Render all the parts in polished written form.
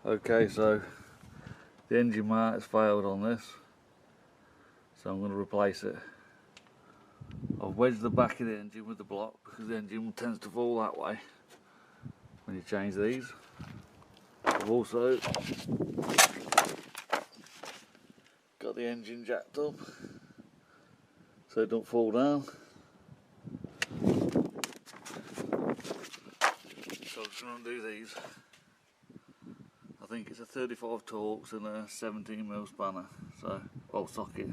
Okay, so the engine mount has failed on this, so I'm going to replace it. I've wedged the back of the engine with the block because the engine tends to fall that way when you change these. I've also got the engine jacked up so it don't fall down. So I'm just going to do these. I think it's a 35 Torx and a 17mm spanner, so socket.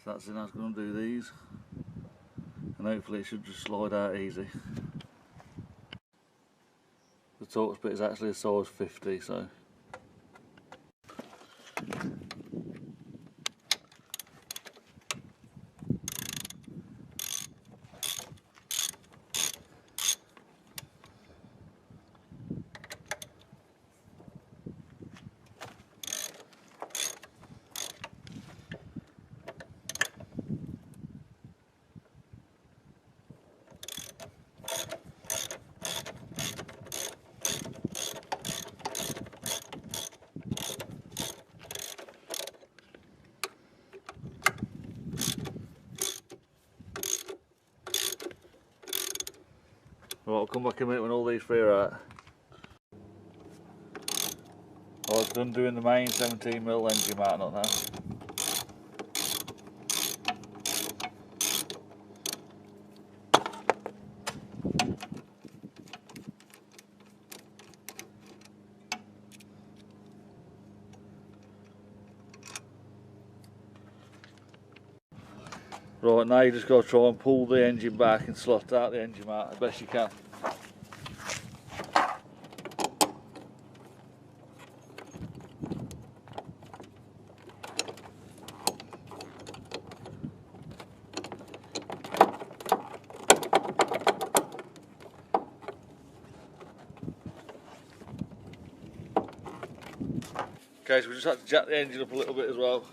So that's it. I was going to do these, and hopefully it should just slide out easy. The Torx bit is actually a size 50, so. Right, I'll come back in a minute when all these three are out. I was done doing the main 17mm engine mount up now. Right, now you just got to try and pull the engine back and slot out the engine mount as best you can. Okay, so we just had to jack the engine up a little bit as well.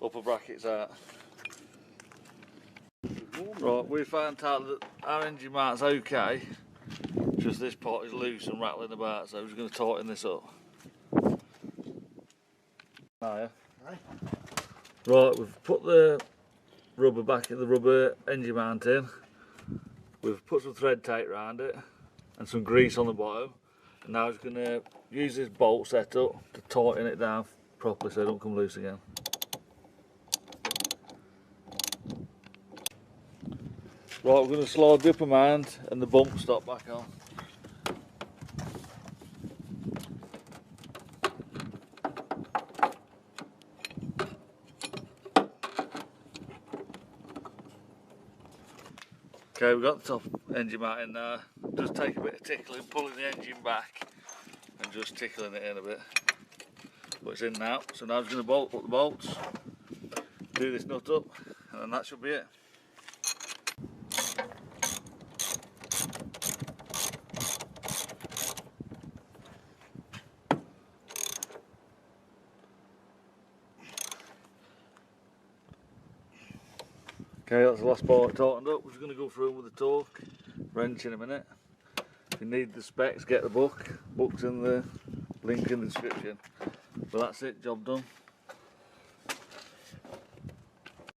Upper brackets out. Right, we found out that our engine mount's okay, just this part is loose and rattling about, so we're just going to tighten this up. Right, we've put the rubber back in the rubber engine mount in. We've put some thread tape around it and some grease on the bottom, and now we're just going to use this bolt setup to tighten it down properly so it don't come loose again. Right, we're going to slide the upper mount and the bump stop back on. Okay, we've got the top engine mount in there. Just take a bit of tickling, pulling the engine back and just tickling it in a bit. But it's in now, so now I'm just going to put the bolts, do this nut up, and then that should be it. Okay, that's the last part tightened up. We're just going to go through them with the torque wrench in a minute. If you need the specs, get the book. Book's in the link in the description. But that's it, job done.